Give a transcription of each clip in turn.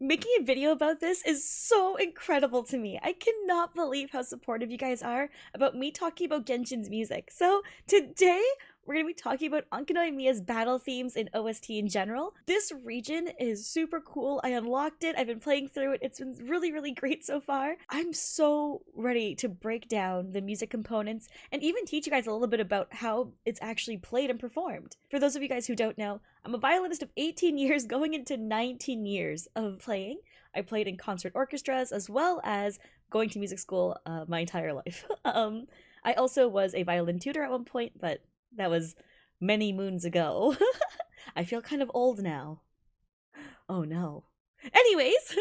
Making a video about this is so incredible to me. I cannot believe how supportive you guys are about me talking about Genshin's music. So today, we're going to be talking about Enkanomiya's battle themes and OST in general. This region is super cool. I unlocked it. I've been playing through it. It's been really, really great so far. I'm so ready to break down the music components and even teach you guys a little bit about how it's actually played and performed. For those of you guys who don't know, I'm a violinist of 18 years going into 19 years of playing. I played in concert orchestras as well as going to music school my entire life. I also was a violin tutor at one point, but that was many moons ago. I feel kind of old now. Oh no. Anyways,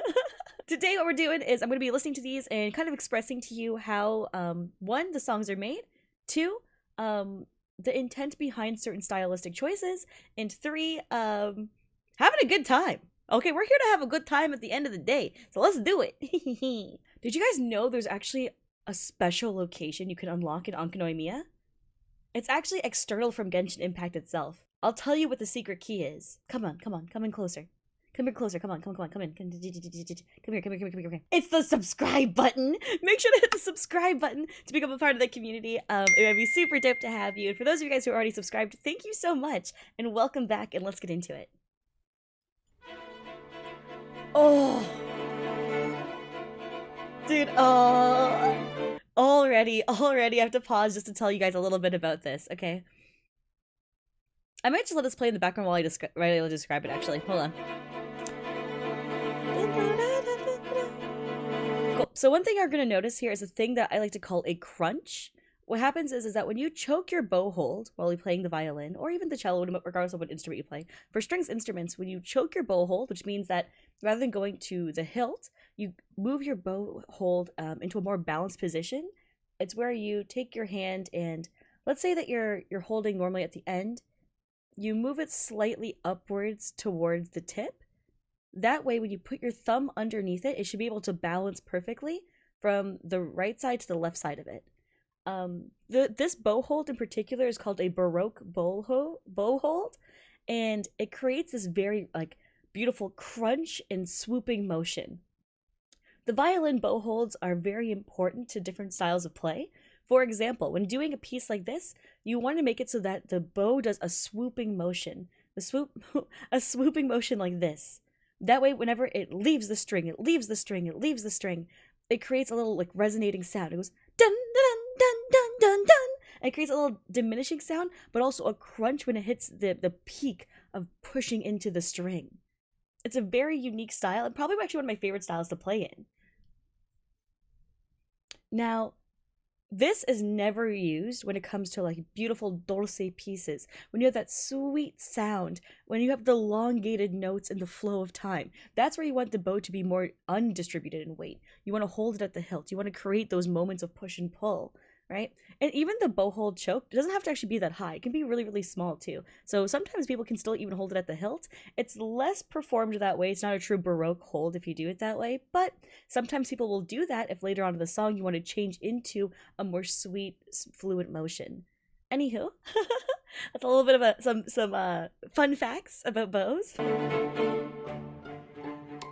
today what we're doing is I'm going to be listening to these and kind of expressing to you how, one, the songs are made, two, the intent behind certain stylistic choices, and three, having a good time. Okay, we're here to have a good time at the end of the day, so let's do it. Did you guys know there's actually a special location you can unlock in Enkanomiya? It's actually external from Genshin Impact itself. I'll tell you what the secret key is. Come on, come in closer. Come here closer, come in. Come here. It's the subscribe button! Make sure to hit the subscribe button to become a part of the community. It would be super dope to have you. And for those of you guys who are already subscribed, thank you so much. And welcome back, and let's get into it. Oh! Dude, oh! Already, I have to pause just to tell you guys a little bit about this, okay? I might just let this play in the background while I describe it, actually. Hold on. Cool. So one thing you're going to notice here is a thing that I like to call a crunch. What happens is that when you choke your bow hold while you're playing the violin, or even the cello, regardless of what instrument you play, for strings instruments, when you choke your bow hold, which means that rather than going to the hilt, you move your bow hold into a more balanced position. It's where you take your hand and, let's say that you're holding normally at the end, you move it slightly upwards towards the tip. That way, when you put your thumb underneath it, it should be able to balance perfectly from the right side to the left side of it. This bow hold in particular is called a Baroque bow hold, and it creates this very beautiful crunch and swooping motion. The violin bow holds are very important to different styles of play. For example, when doing a piece like this, you want to make it so that the bow does a swooping motion. A swooping motion like this. That way, whenever it leaves the string, it creates a little resonating sound. It goes dun dun dun dun dun dun. And it creates a little diminishing sound, but also a crunch when it hits the peak of pushing into the string. It's a very unique style, and probably actually one of my favorite styles to play in. Now, this is never used when it comes to beautiful dulce pieces. When you have that sweet sound, when you have the elongated notes in the flow of time, that's where you want the bow to be more undistributed in weight. You want to hold it at the hilt. You want to create those moments of push and pull, right? And even the bow hold choke doesn't have to actually be that high. It can be really, really small too. So sometimes people can still even hold it at the hilt. It's less performed that way. It's not a true Baroque hold if you do it that way, but sometimes people will do that if later on in the song you want to change into a more sweet, fluid motion. Anywho, that's a little bit of some fun facts about bows.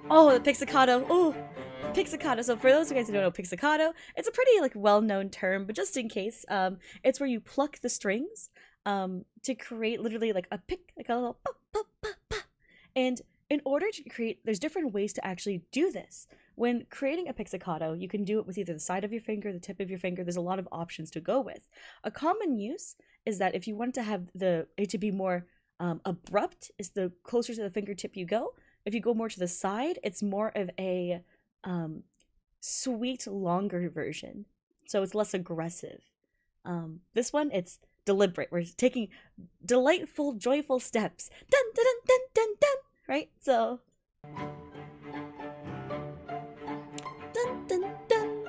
Oh, the pizzicato. Oh, pizzicato. So for those of you guys who don't know pizzicato, it's a pretty well-known term, but just in case, it's where you pluck the strings to create literally a pick, a little pop, pop, pop, pop. And in order to create, there's different ways to actually do this. When creating a pizzicato, you can do it with either the side of your finger, the tip of your finger. There's a lot of options to go with. A common use is that if you want to have it to be more abrupt, is the closer to the fingertip you go. If you go more to the side, it's more of a sweet, longer version. So it's less aggressive. This one, it's deliberate. We're taking delightful, joyful steps. Dun, dun, dun, dun, dun, dun. Right? So... Dun, dun, dun.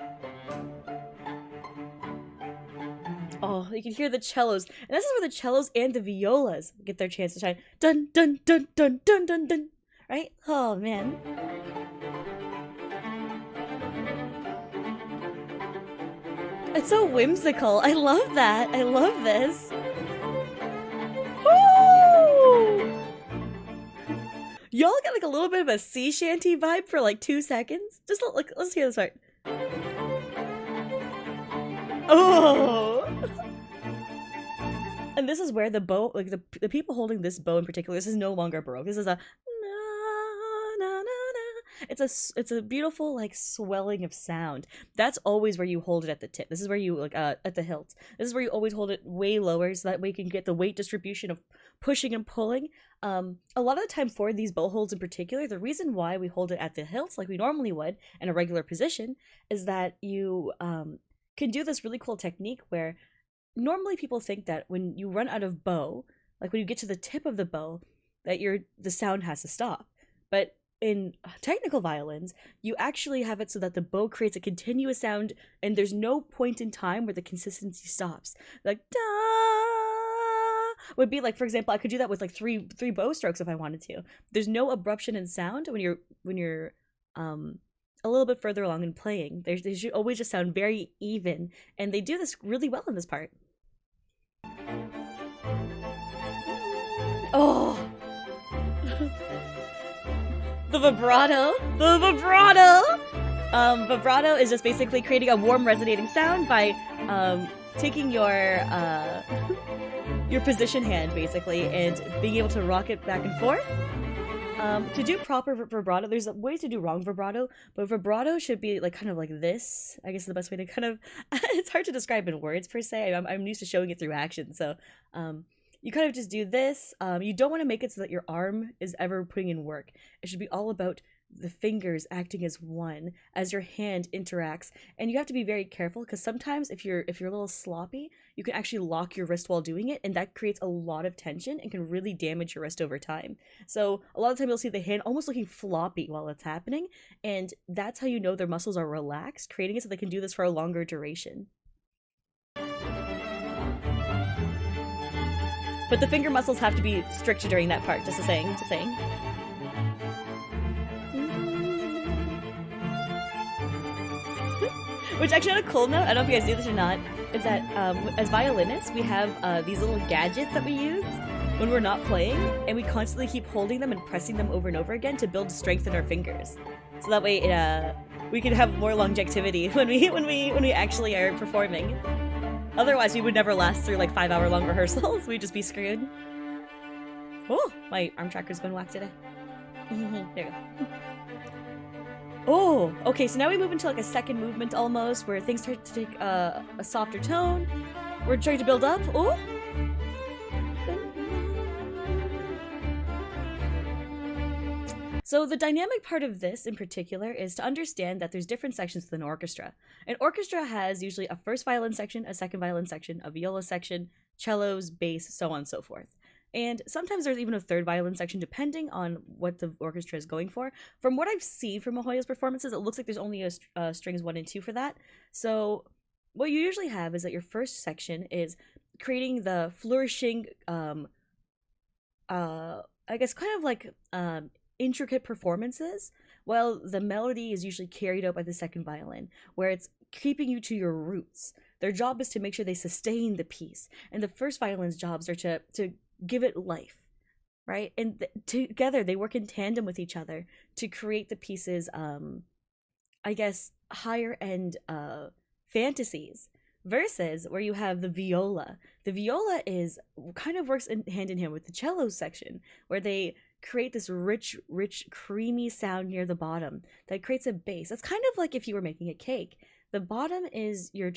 Oh, you can hear the cellos. And this is where the cellos and the violas get their chance to shine. Dun, dun, dun, dun, dun, dun, dun. Right? Oh, man. It's so whimsical. I love that. I love this. Woo! Y'all get like a little bit of a sea shanty vibe for like 2 seconds. Just like, let's hear this part. Oh. And this is where the bow, like the people holding this bow in particular, this is no longer Baroque. This is a it's a beautiful like swelling of sound. That's always where you hold it at the tip. This is where you like at the hilt. This is where you always hold it way lower, so that way you can get the weight distribution of pushing and pulling. A lot of the time for these bow holds in particular, the reason why we hold it at the hilts like we normally would in a regular position is that you can do this really cool technique where normally people think that when you run out of bow, like when you get to the tip of the bow, that the sound has to stop. But in technical violins, you actually have it so that the bow creates a continuous sound and there's no point in time where the consistency stops. Like da would be like, for example, I could do that with like three bow strokes if I wanted to. There's no abruption in sound when you're a little bit further along in playing. They should always just sound very even, and they do this really well in this part. Oh. The vibrato. Vibrato is just basically creating a warm resonating sound by taking your position hand basically and being able to rock it back and forth. To do proper vibrato, there's ways to do wrong vibrato, but vibrato should be like kind of like this. I guess the best way to kind of it's hard to describe in words per se. I'm used to showing it through action, so you kind of just do this. You don't want to make it so that your arm is ever putting in work. It should be all about the fingers acting as one as your hand interacts. And you have to be very careful because sometimes if you're a little sloppy, you can actually lock your wrist while doing it, and that creates a lot of tension and can really damage your wrist over time. So a lot of the time you'll see the hand almost looking floppy while it's happening, and that's how you know their muscles are relaxed, creating it so they can do this for a longer duration. But the finger muscles have to be strict during that part, just saying. Which actually, on a cool note, I don't know if you guys do this or not, is that as violinists, we have these little gadgets that we use when we're not playing, and we constantly keep holding them and pressing them over and over again to build strength in our fingers. So that way we can have more longevity when we actually are performing. Otherwise, we would never last through like 5-hour-long rehearsals. We'd just be screwed. Oh, my arm tracker's been whacked today. There you go. Oh, okay, so now we move into like a second movement almost, where things start to take a softer tone. We're trying to build up. Oh! So the dynamic part of this in particular is to understand that there's different sections to an orchestra. An orchestra has usually a first violin section, a second violin section, a viola section, cellos, bass, so on and so forth. And sometimes there's even a third violin section depending on what the orchestra is going for. From what I've seen from Ahoya's performances, it looks like there's only strings 1 and 2 for that. So what you usually have is that your first section is creating the flourishing, I guess kind of like intricate performances, while the melody is usually carried out by the second violin, where it's keeping you to your roots. Their job is to make sure they sustain the piece, and the first violin's jobs are to give it life, right? And together they work in tandem with each other to create the piece's I guess higher end fantasies, versus where you have the viola. The viola is kind of works hand in hand with the cello section, where they create this rich, creamy sound near the bottom that creates a base. That's kind of like if you were making a cake. The bottom is your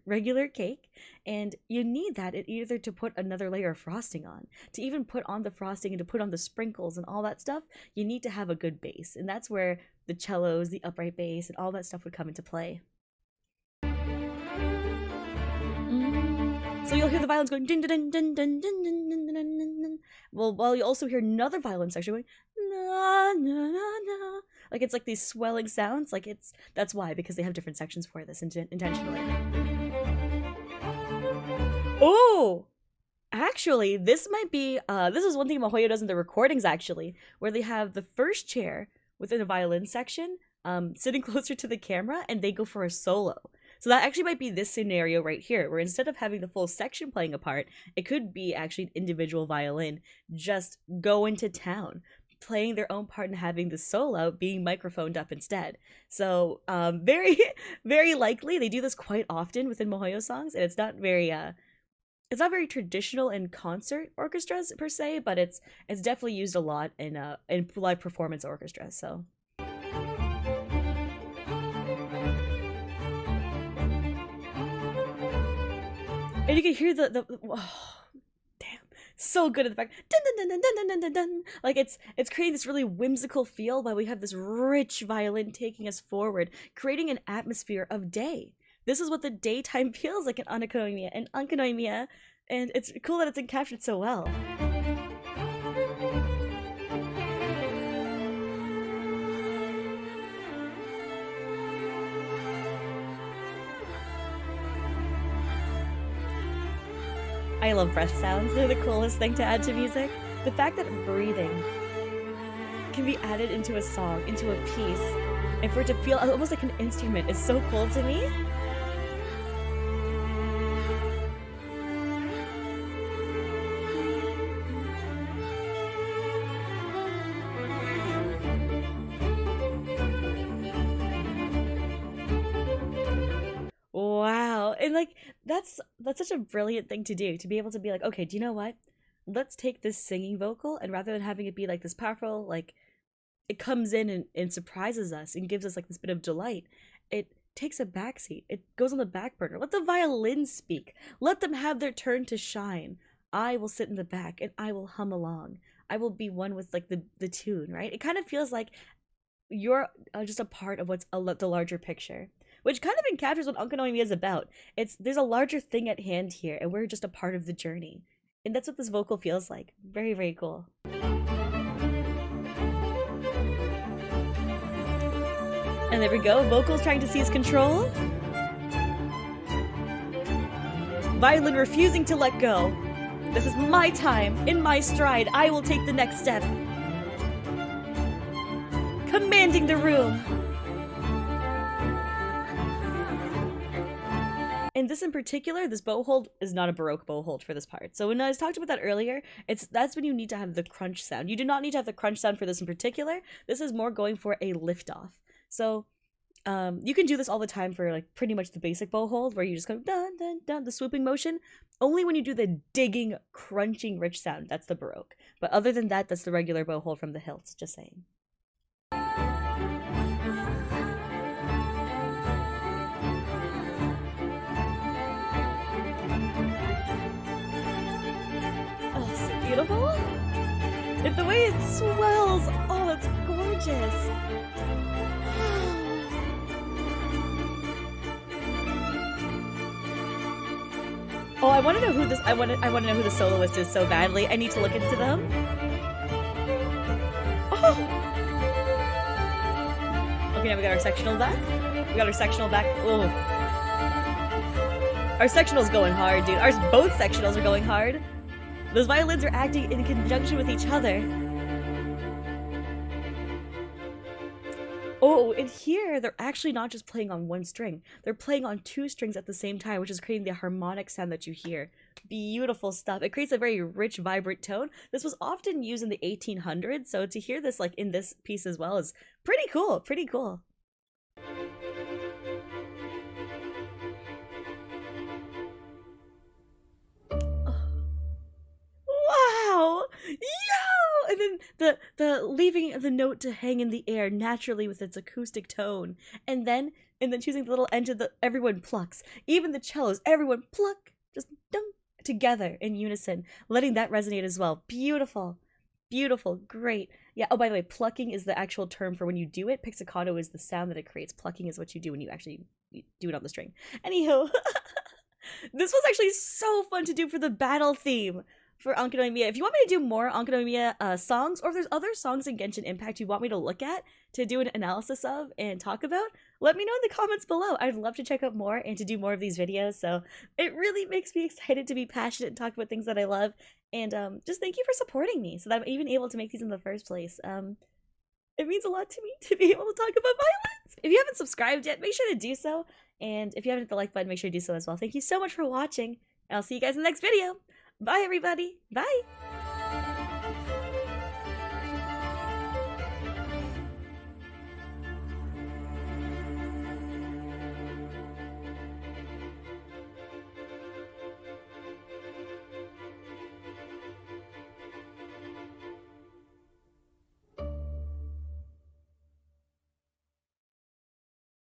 regular cake, and you need that either to put another layer of frosting on, to even put on the frosting and to put on the sprinkles and all that stuff. You need to have a good base, and that's where the cellos, the upright bass, and all that stuff would come into play. So you'll hear the violins going ding ding ding ding ding ding ding ding. Well, while you also hear another violin section going na na na na, like it's like these swelling sounds. Like that's why, because they have different sections for this intentionally. Oh, actually, this might be this is one thing Mahoya does in the recordings actually, where they have the first chair within the violin section sitting closer to the camera, and they go for a solo. So that actually might be this scenario right here, where instead of having the full section playing a part, it could be actually an individual violin just going to town, playing their own part and having the solo being microphoned up instead. So very, very likely they do this quite often within miHoYo songs, and it's not very traditional in concert orchestras per se, but it's definitely used a lot in live performance orchestras. So. And you can hear the oh, damn, so good at the back. Dun, dun, dun, dun, dun, dun, dun, dun. Like it's creating this really whimsical feel while we have this rich violin taking us forward, creating an atmosphere of day. This is what the daytime feels like in Enkanomiya, and it's cool that it's encaptured so well. I love breath sounds. They're the coolest thing to add to music. The fact that breathing can be added into a song, into a piece, and for it to feel almost like an instrument is so cool to me. Wow. And like that's such a brilliant thing to do, to be able to be like, okay, do you know what? Let's take this singing vocal, and rather than having it be like this powerful, like it comes in and surprises us and gives us like this bit of delight, it takes a backseat. It goes on the back burner. Let the violins speak. Let them have their turn to shine. I will sit in the back and I will hum along. I will be one with like the tune, right? It kind of feels like you're just a part of what's the larger picture, which kind of encaptures what Enkanomiya is about. There's a larger thing at hand here, and we're just a part of the journey. And that's what this vocal feels like. Very, very cool. And there we go, vocals trying to seize control. Violin refusing to let go. This is my time, in my stride, I will take the next step. Commanding the room. And this in particular, this bow hold is not a Baroque bow hold for this part. So when I was talked about that earlier, that's when you need to have the crunch sound. You do not need to have the crunch sound for this in particular. This is more going for a liftoff. So you can do this all the time for like pretty much the basic bow hold, where you just go dun dun dun, the swooping motion. Only when you do the digging, crunching, rich sound, that's the Baroque. But other than that, that's the regular bow hold from the hilts, just saying. Beautiful. And the way it swells, oh, it's gorgeous. Oh, I want to know who this. I want to know who the soloist is so badly. I need to look into them. Oh. Okay, now we got our sectional back. Oh. Our sectional's going hard, dude. Both sectionals are going hard. Those violins are acting in conjunction with each other. Oh, and here they're actually not just playing on one string. They're playing on two strings at the same time, which is creating the harmonic sound that you hear. Beautiful stuff. It creates a very rich, vibrant tone. This was often used in the 1800s, so to hear this like in this piece as well is pretty cool. Pretty cool. Wow! Yo! And then the leaving the note to hang in the air naturally with its acoustic tone. And then choosing the little end of the everyone plucks. Even the cellos, everyone pluck. Just dunk together in unison. Letting that resonate as well. Beautiful. Beautiful. Great. Yeah, oh by the way, plucking is the actual term for when you do it. Pizzicato is the sound that it creates. Plucking is what you do when you actually do it on the string. Anywho, this was actually so fun to do for the battle theme for Enkanomiya. If you want me to do more Enkanomiya songs, or if there's other songs in Genshin Impact you want me to look at to do an analysis of and talk about, let me know in the comments below. I'd love to check out more and to do more of these videos. So it really makes me excited to be passionate and talk about things that I love. And just thank you for supporting me so that I'm even able to make these in the first place. It means a lot to me to be able to talk about violins. If you haven't subscribed yet, make sure to do so. And if you haven't hit the like button, make sure to do so as well. Thank you so much for watching. And I'll see you guys in the next video. Bye, everybody. Bye.